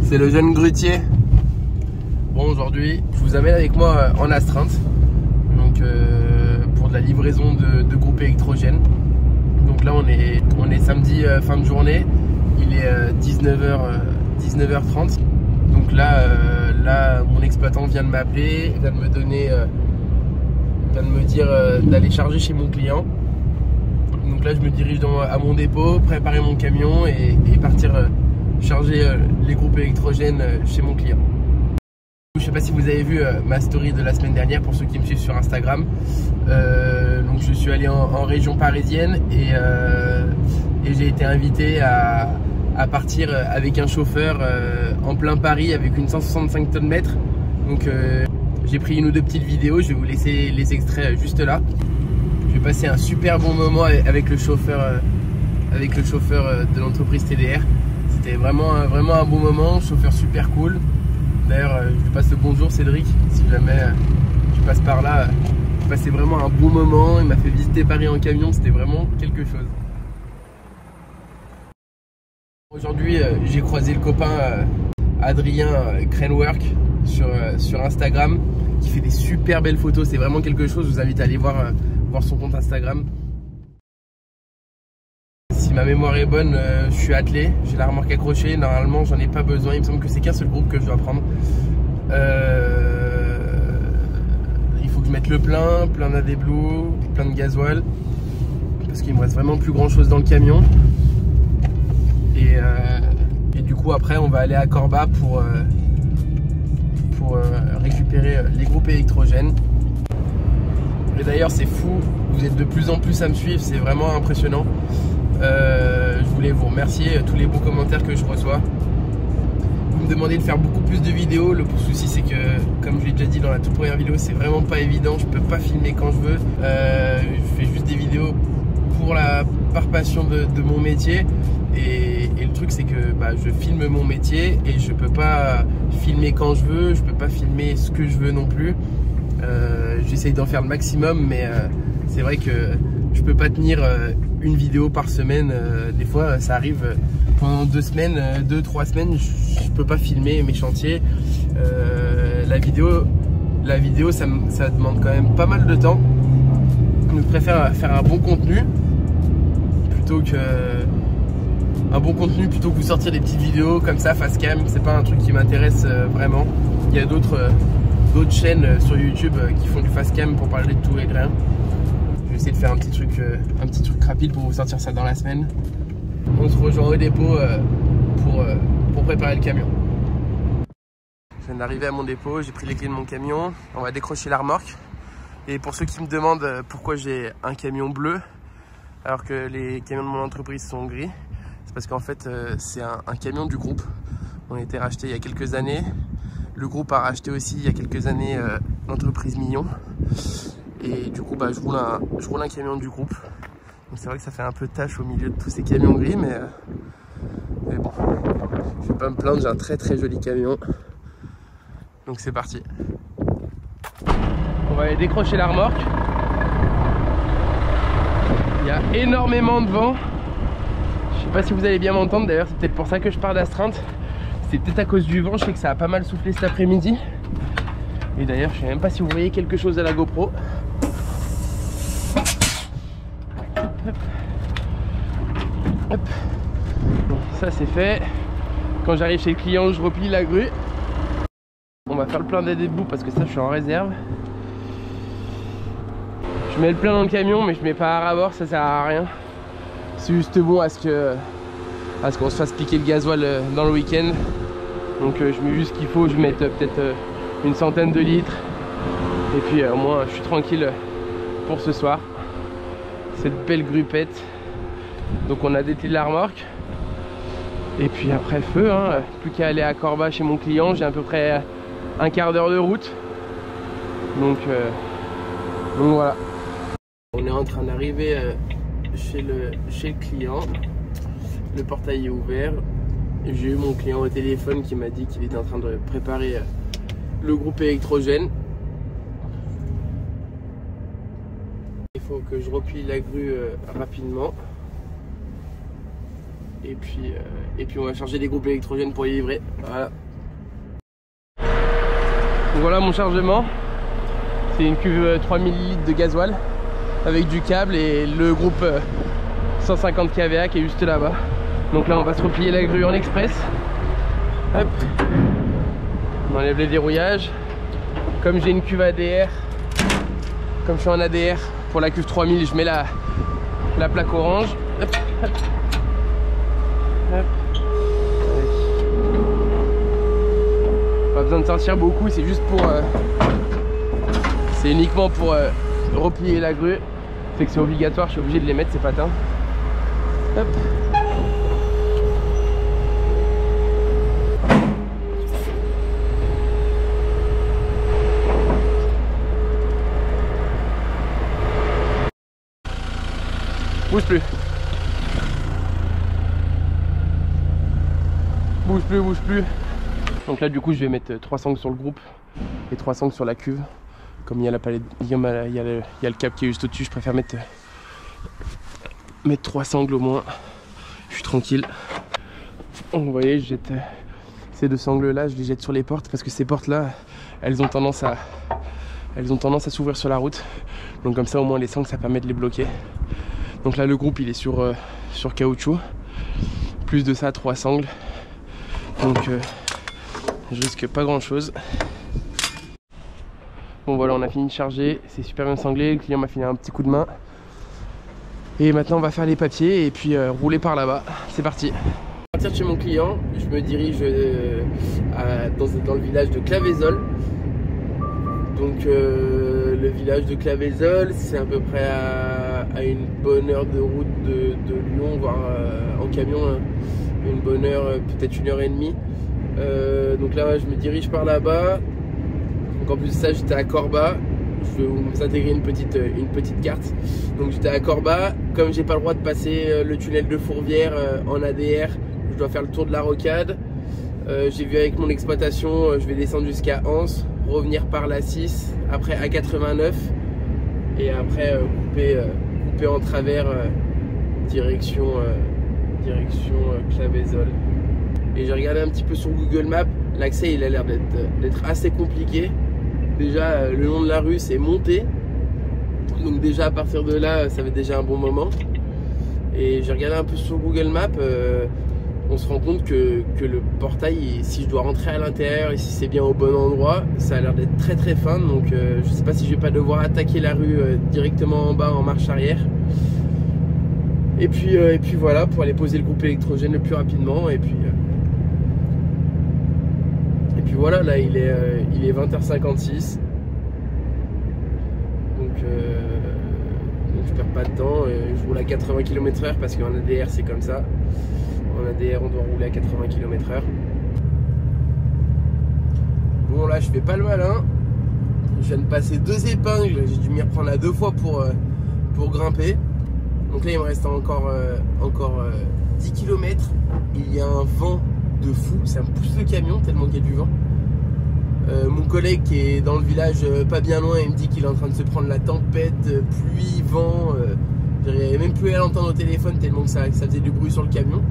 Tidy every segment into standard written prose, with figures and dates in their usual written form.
C'est le jeune grutier. Bon, aujourd'hui, je vous amène avec moi en astreinte. Donc, pour de la livraison de groupes électrogènes. Donc là, on est samedi fin de journée. Il est 19h30. Donc là, mon exploitant vient de m'appeler, vient de me donner, vient de me dire d'aller charger chez mon client. Donc là, je me dirige à mon dépôt, préparer mon camion et partir charger les groupes électrogènes chez mon client. Je ne sais pas si vous avez vu ma story de la semaine dernière pour ceux qui me suivent sur Instagram. Donc je suis allé en région parisienne et j'ai été invité à partir avec un chauffeur en plein Paris avec une 165 tonnes mètre. Donc j'ai pris une ou deux petites vidéos, je vais vous laisser les extraits juste là. J'ai passé un super bon moment avec le chauffeur de l'entreprise TDR. C'était vraiment un bon moment, chauffeur super cool. D'ailleurs, je lui passe le bonjour Cédric, si jamais tu passes par là. J'ai passé vraiment un bon moment, il m'a fait visiter Paris en camion, c'était vraiment quelque chose. Aujourd'hui, j'ai croisé le copain Adrien Cranework sur Instagram, qui fait des super belles photos, c'est vraiment quelque chose, je vous invite à aller voir son compte Instagram. Si ma mémoire est bonne, je suis attelé, j'ai la remorque accrochée, normalement j'en ai pas besoin, il me semble que c'est qu'un seul groupe que je dois prendre. Il faut que je mette le plein d'AdBlue, plein de gasoil, parce qu'il me reste vraiment plus grand chose dans le camion. Et du coup après on va aller à Corba pour récupérer les groupes électrogènes. Et d'ailleurs c'est fou, vous êtes de plus en plus à me suivre, c'est vraiment impressionnant. Je voulais vous remercier tous les beaux commentaires que je reçois. Vous me demandez de faire beaucoup plus de vidéos. Le souci c'est que, comme je l'ai déjà dit dans la toute première vidéo, c'est vraiment pas évident, je peux pas filmer quand je veux. Je fais juste des vidéos par passion de mon métier. Et le truc c'est que je filme mon métier et je peux pas filmer quand je veux, je peux pas filmer ce que je veux non plus. J'essaye d'en faire le maximum, mais c'est vrai que je peux pas tenir une vidéo par semaine. Des fois ça arrive pendant 2 semaines, 2-3 semaines, je peux pas filmer mes chantiers. La vidéo ça demande quand même pas mal de temps. Je préfère faire un bon contenu plutôt que vous sortir des petites vidéos comme ça face cam. C'est pas un truc qui m'intéresse vraiment. Il y a d'autres chaînes sur YouTube qui font du face cam pour parler de tout et de rien. Je vais essayer de faire un petit truc rapide pour vous sortir ça dans la semaine. On se rejoint au dépôt pour préparer le camion. Je viens d'arriver à mon dépôt, j'ai pris les clés de mon camion. On va décrocher la remorque. Et pour ceux qui me demandent pourquoi j'ai un camion bleu alors que les camions de mon entreprise sont gris, c'est parce qu'en fait c'est un camion du groupe. On a été racheté il y a quelques années. Le groupe a racheté aussi il y a quelques années l'entreprise Millon. Et du coup je roule un camion du groupe. Donc c'est vrai que ça fait un peu tache au milieu de tous ces camions gris, mais bon, je vais pas me plaindre, j'ai un très très joli camion. Donc c'est parti. On va aller décrocher la remorque. Il y a énormément de vent. Je sais pas si vous allez bien m'entendre, d'ailleurs c'est peut-être pour ça que je pars d'astreinte. C'est peut-être à cause du vent, je sais que ça a pas mal soufflé cet après-midi. Et d'ailleurs je sais même pas si vous voyez quelque chose à la GoPro. Hop. Bon, ça c'est fait. Quand j'arrive chez le client, je replie la grue. On va faire le plein d'AdBlue parce que ça je suis en réserve. Je mets le plein dans le camion mais je mets pas à ras-bord, ça sert à rien. C'est juste bon à ce qu'on se fasse piquer le gasoil dans le week-end. Donc je mets juste ce qu'il faut, je mets peut-être une centaine de litres. Et puis au moins je suis tranquille pour ce soir. Cette belle gruppette. Donc on a dételé la remorque. Et puis après feu, hein, plus qu'à aller à Corba chez mon client. J'ai à peu près un quart d'heure de route. Donc voilà. On est en train d'arriver chez le client. Le portail est ouvert. J'ai eu mon client au téléphone qui m'a dit qu'il était en train de préparer le groupe électrogène. Il faut que je replie la grue rapidement. Et puis on va charger des groupes électrogènes pour y livrer. Voilà. Donc voilà mon chargement. C'est une cuve 3000 litres de gasoil avec du câble et le groupe 150 kVA qui est juste là-bas. Donc là on va se replier la grue en express. Hop. On enlève les dérouillages. Comme j'ai une cuve ADR, comme je suis en ADR, pour la cuve 3000 je mets la plaque orange. Hop, hop. Hop. Pas besoin de sortir beaucoup, c'est juste pour c'est uniquement pour replier la grue. C'est que c'est obligatoire, je suis obligé de les mettre ces patins. Hop. Bouge plus. Bouge plus, bouge plus. Donc là du coup je vais mettre 3 sangles sur le groupe et 3 sangles sur la cuve. Comme il y a la palette, il y a le câble qui est juste au-dessus, je préfère mettre 3 sangles au moins. Je suis tranquille. Donc, vous voyez, je jette ces 2 sangles là, je les jette sur les portes parce que ces portes là, elles ont tendance à s'ouvrir sur la route. Donc comme ça au moins les sangles ça permet de les bloquer. Donc là le groupe il est sur caoutchouc. Plus de ça 3 sangles. Donc je risque pas grand chose. Bon voilà, on a fini de charger, c'est super bien sanglé, le client m'a filé un petit coup de main. Et maintenant on va faire les papiers et puis rouler par là-bas. C'est parti. À partir de chez mon client, je me dirige dans le village de Claveyzol. Donc le village de Claveyzol, c'est à peu près à une bonne heure de route de Lyon, voire en camion, hein, une bonne heure, peut-être 1h30. Donc là je me dirige par là-bas. Donc en plus de ça j'étais à Corba. Je vais vous intégrer une petite carte. Donc j'étais à Corba. Comme j'ai pas le droit de passer le tunnel de Fourvière en ADR, je dois faire le tour de la rocade. J'ai vu avec mon exploitation, je vais descendre jusqu'à Anse, revenir par la 6, après A89 et après couper en travers direction Claveyzol. Et j'ai regardé un petit peu sur Google Maps, l'accès il a l'air d'être assez compliqué. Déjà le long de la rue c'est monté, donc déjà à partir de là ça fait déjà un bon moment. Et j'ai regardé un peu sur Google Maps, on se rend compte que le portail, si je dois rentrer à l'intérieur et si c'est bien au bon endroit, ça a l'air d'être très très fin. Donc je sais pas si je vais pas devoir attaquer la rue directement en bas en marche arrière. Et puis voilà, pour aller poser le groupe électrogène le plus rapidement. Et puis voilà, là il est 20h56. Donc je perds pas de temps, je roule à 80 km/h parce qu'en ADR c'est comme ça. En ADR on doit rouler à 80 km/h. Bon là je fais pas le malin. Je viens de passer 2 épingles, j'ai dû m'y reprendre à 2 fois pour grimper. Donc là il me reste encore 10 km. Il y a un vent de fou, ça me pousse le camion tellement qu'il y a du vent. Mon collègue qui est dans le village pas bien loin, il me dit qu'il est en train de se prendre la tempête, pluie, vent. J'arrivais même plus à l'entendre au téléphone tellement que ça faisait du bruit sur le camion.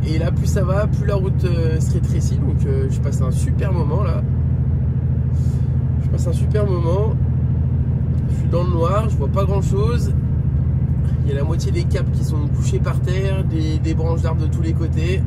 Et là plus ça va, plus la route se rétrécit. Donc je passe un super moment là. Je passe un super moment. Je suis dans le noir, je vois pas grand chose. Il y a la moitié des câbles qui sont couchés par terre, des branches d'arbres de tous les côtés.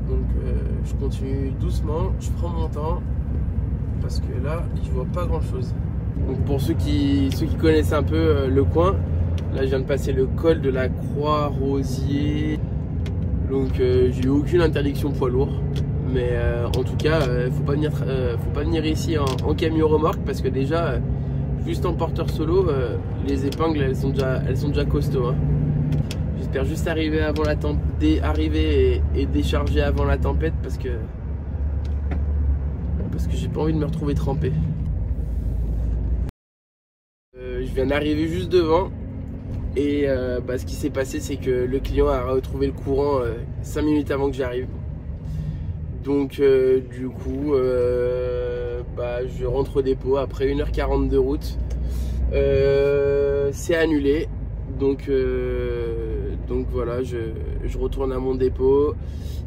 Donc je continue doucement, je prends mon temps parce que là je vois pas grand chose. Donc pour ceux qui connaissent un peu le coin, là je viens de passer le col de la Croix-Rosier. Donc j'ai eu aucune interdiction poids lourd. Mais en tout cas faut pas venir ici en camion remorque parce que déjà juste en porteur solo les épingles elles sont déjà costauds, hein. J'espère juste arriver avant la arriver et décharger avant la tempête parce que j'ai pas envie de me retrouver trempé. Je viens d'arriver juste devant et ce qui s'est passé c'est que le client a retrouvé le courant 5 minutes avant que j'arrive. Donc du coup je rentre au dépôt après 1h40 de route. C'est annulé. Donc voilà, je retourne à mon dépôt.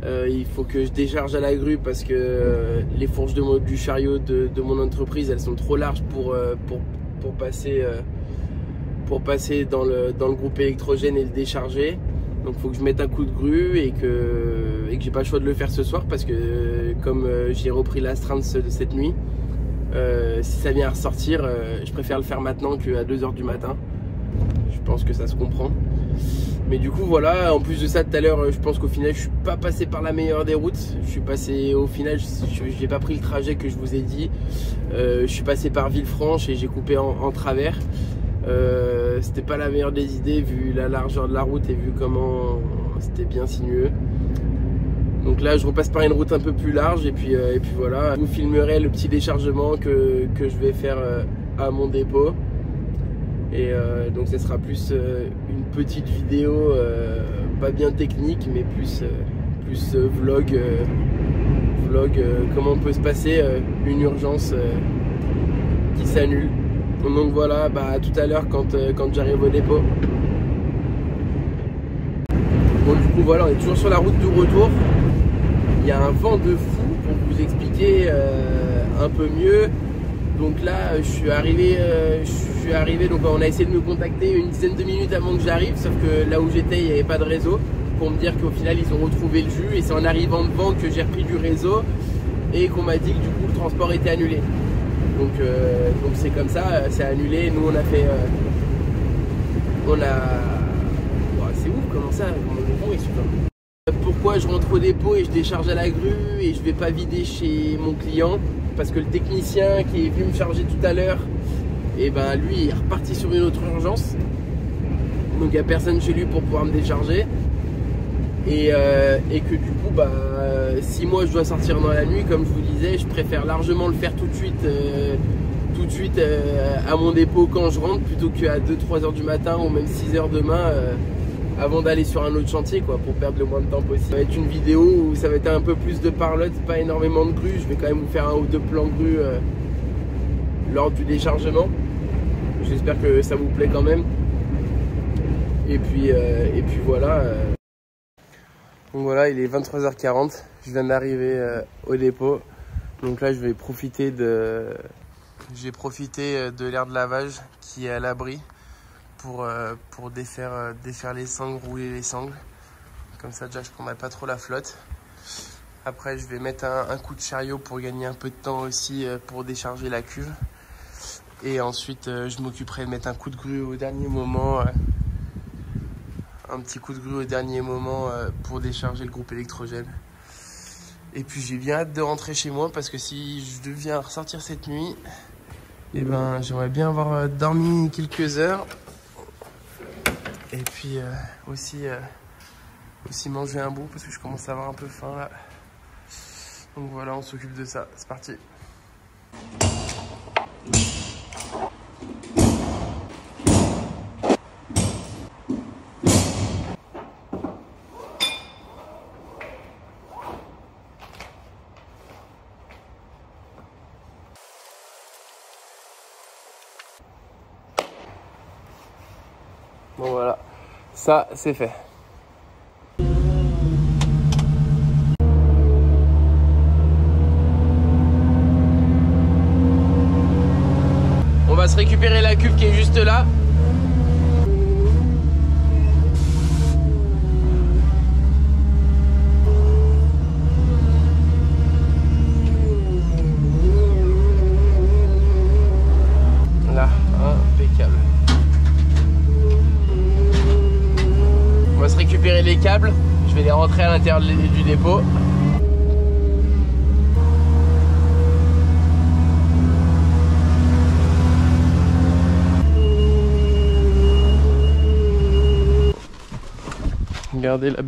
Il faut que je décharge à la grue parce que les fourches du chariot de mon entreprise, elles sont trop larges pour passer dans le groupe électrogène et le décharger. Donc il faut que je mette un coup de grue et que j'ai pas le choix de le faire ce soir parce que comme j'ai repris l'astreinte de cette nuit, si ça vient à ressortir, je préfère le faire maintenant qu'à 2 h du matin. Je pense que ça se comprend. Mais du coup voilà, en plus de ça tout à l'heure, je pense qu'au final je suis pas passé par la meilleure des routes. Je suis passé au final, j'ai pas pris le trajet que je vous ai dit. Je suis passé par Villefranche et j'ai coupé en travers. C'était pas la meilleure des idées vu la largeur de la route et vu comment c'était bien sinueux. Donc là je repasse par une route un peu plus large et puis voilà. Je vous filmerai le petit déchargement que je vais faire à mon dépôt. Et donc ce sera plus une petite vidéo pas bien technique mais plus vlog comment peut se passer une urgence qui s'annule. Donc voilà, à tout à l'heure quand j'arrive au dépôt. Bon du coup voilà, on est toujours sur la route du retour. Il y a un vent de fou pour vous expliquer un peu mieux. Donc là je suis arrivé, donc on a essayé de me contacter une dizaine de minutes avant que j'arrive, sauf que là où j'étais il n'y avait pas de réseau, pour me dire qu'au final ils ont retrouvé le jus et c'est en arrivant devant que j'ai repris du réseau et qu'on m'a dit que du coup le transport était annulé. Donc c'est comme ça, c'est annulé. Nous on a fait, c'est ouf comment ça, le vent est super. Pourquoi je rentre au dépôt et je décharge à la grue et je vais pas vider chez mon client? Parce que le technicien qui est venu me charger tout à l'heure, et lui il est reparti sur une autre urgence. Donc il n'y a personne chez lui pour pouvoir me décharger. Et que du coup si moi je dois sortir dans la nuit, comme je vous disais, je préfère largement le faire tout de suite à mon dépôt quand je rentre, plutôt qu'à 2-3 h du matin ou même 6 h demain avant d'aller sur un autre chantier pour perdre le moins de temps possible. Ça va être une vidéo où ça va être un peu plus de parlotte, pas énormément de grue. Je vais quand même vous faire 1 ou 2 plans grue lors du déchargement. J'espère que ça vous plaît quand même. Et puis voilà. Donc voilà, il est 23 h 40. Je viens d'arriver au dépôt. Donc là je vais profiter de l'air de lavage qui est à l'abri pour défaire les sangles, rouler les sangles. Comme ça déjà je prendrai pas trop la flotte. Après je vais mettre un coup de chariot pour gagner un peu de temps aussi pour décharger la cuve. Et ensuite je m'occuperai de mettre un coup de grue au dernier moment. Un petit coup de grue au dernier moment pour décharger le groupe électrogène. Et puis j'ai bien hâte de rentrer chez moi parce que si je deviens ressortir cette nuit, j'aimerais bien avoir dormi quelques heures. Et puis aussi manger un bout parce que je commence à avoir un peu faim là. Donc voilà, on s'occupe de ça. C'est parti. Bon voilà, ça c'est fait. On va se récupérer la cuve qui est juste là. Là, impeccable. On va se récupérer les câbles. Je vais les rentrer à l'intérieur du dépôt. Regardez la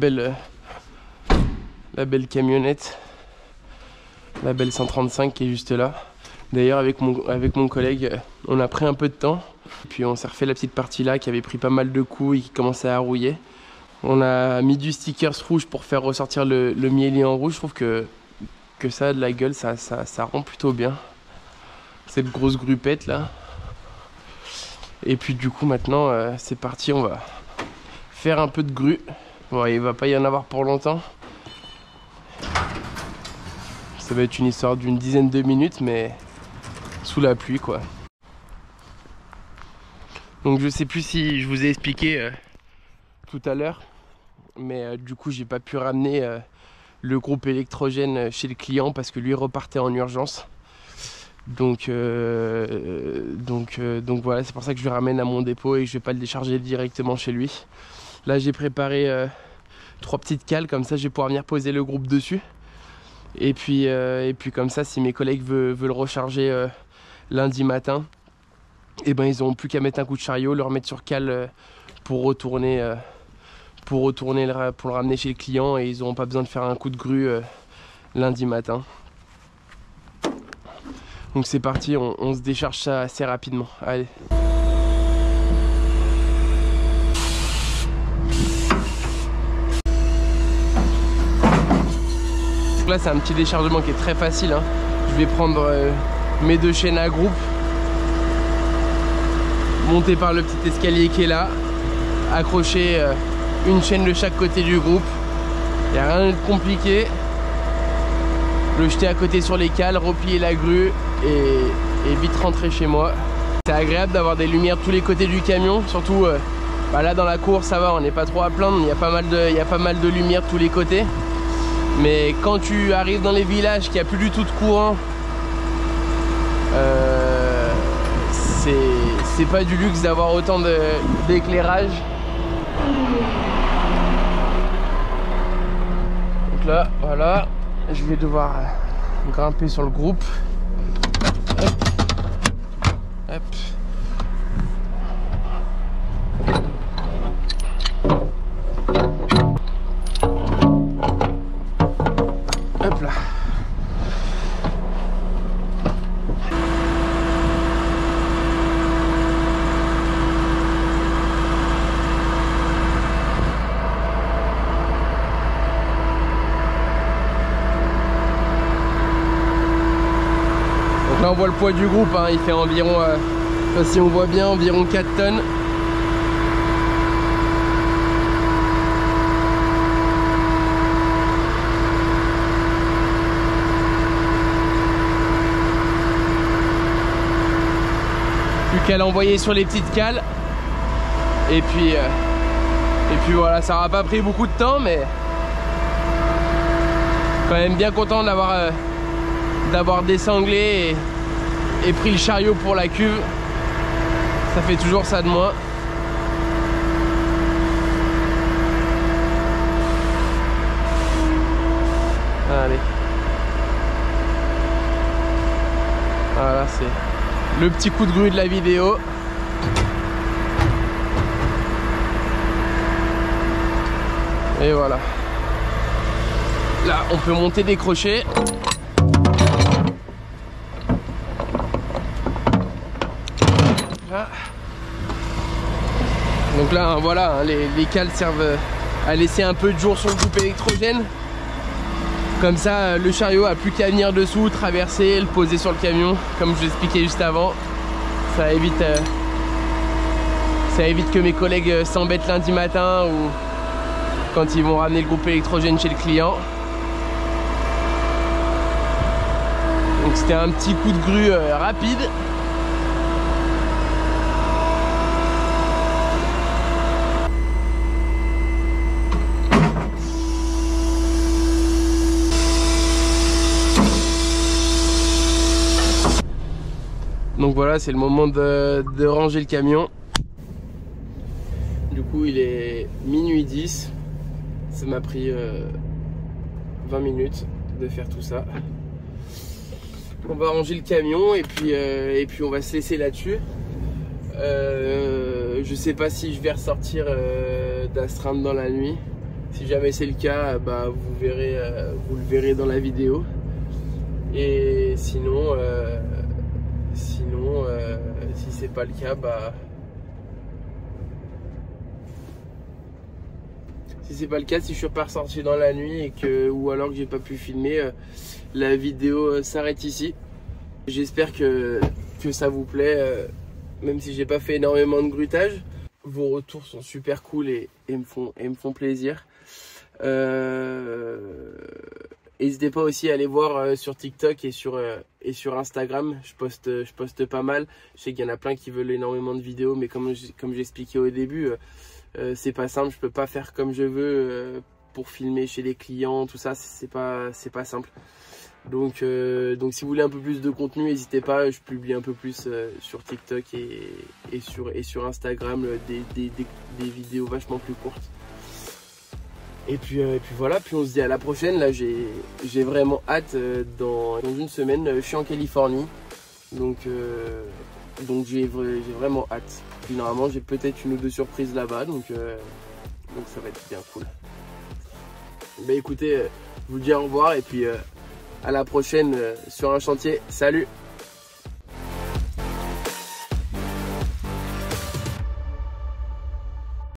belle camionnette, la belle 135 qui est juste là. D'ailleurs avec mon collègue, on a pris un peu de temps. Puis on s'est refait la petite partie là qui avait pris pas mal de coups et qui commençait à rouiller. On a mis du stickers rouge pour faire ressortir le mieli en rouge. Je trouve que ça a de la gueule, ça rend plutôt bien. Cette grosse gruppette là. Et puis du coup maintenant c'est parti, on va faire un peu de grue. Bon, il va pas y en avoir pour longtemps. Ça va être une histoire d'une dizaine de minutes, mais sous la pluie quoi. Donc je sais plus si je vous ai expliqué tout à l'heure, mais du coup j'ai pas pu ramener le groupe électrogène chez le client parce que lui repartait en urgence. Donc voilà, c'est pour ça que je le ramène à mon dépôt et que je vais pas le décharger directement chez lui. Là j'ai préparé 3 petites cales, comme ça je vais pouvoir venir poser le groupe dessus. Et puis comme ça, si mes collègues veulent recharger lundi matin, et ben ils n'auront plus qu'à mettre un coup de chariot, le remettre sur cale pour le ramener chez le client, et ils n'auront pas besoin de faire un coup de grue lundi matin. Donc c'est parti, on se décharge ça assez rapidement. Allez. Donc là c'est un petit déchargement qui est très facile, hein. Je vais prendre mes 2 chaînes à groupe, monter par le petit escalier qui est là, accrocher une chaîne de chaque côté du groupe. Il n'y a rien de compliqué. Le jeter à côté sur les cales, replier la grue et vite rentrer chez moi. C'est agréable d'avoir des lumières de tous les côtés du camion, surtout là dans la cour ça va, on n'est pas trop à plaindre, il y a pas mal de lumières de tous les côtés. Mais quand tu arrives dans les villages qu'il n'y a plus du tout de courant, c'est pas du luxe d'avoir autant d'éclairage. Donc là, voilà, je vais devoir grimper sur le groupe. Hop. Hop. Hop là. Là on voit le poids du groupe, hein, il fait environ, si on voit bien, environ 4 tonnes. Plus qu'à l'envoyer sur les petites cales. Et puis voilà, ça n'aura pas pris beaucoup de temps, mais quand même bien content d'avoir désanglé et pris le chariot pour la cuve. Ça fait toujours ça de moins. Allez. Voilà, c'est le petit coup de grue de la vidéo. Et voilà. Là, on peut monter des crochets. Là. Donc là, hein, voilà, hein, les cales servent à laisser un peu de jour sur le groupe électrogène. Comme ça, le chariot a plus qu'à venir dessous, traverser, le poser sur le camion, comme je l'expliquais juste avant. Ça évite que mes collègues s'embêtent lundi matin ou quand ils vont ramener le groupe électrogène chez le client. Donc c'était un petit coup de grue rapide. Donc voilà, c'est le moment de ranger le camion. Du coup il est minuit 10. Ça m'a pris 20 minutes de faire tout ça. On va ranger le camion et puis on va se laisser là-dessus. Je sais pas si je vais ressortir d'astreinte dans la nuit. Si jamais c'est le cas, bah, vous le verrez dans la vidéo. Et sinon si c'est pas le cas, bah si je suis pas ressorti dans la nuit ou alors que j'ai pas pu filmer, la vidéo s'arrête ici. J'espère que ça vous plaît, même si j'ai pas fait énormément de grutage. vos retours sont super cool et me font plaisir. N'hésitez pas aussi à aller voir sur TikTok et sur Instagram. Je poste pas mal. Je sais qu'il y en a plein qui veulent énormément de vidéos, mais comme j'expliquais au début, c'est pas simple. Je peux pas faire comme je veux pour filmer chez les clients, tout ça, c'est pas simple. Donc si vous voulez un peu plus de contenu, n'hésitez pas. Je publie un peu plus sur TikTok et sur Instagram des vidéos vachement plus courtes. Et puis voilà, puis on se dit à la prochaine. Là j'ai vraiment hâte. Dans une semaine, je suis en Californie, donc j'ai vraiment hâte. Puis normalement j'ai peut-être une ou deux surprises là-bas, donc ça va être bien cool. Bah écoutez, je vous dis au revoir et puis à la prochaine sur un chantier. Salut!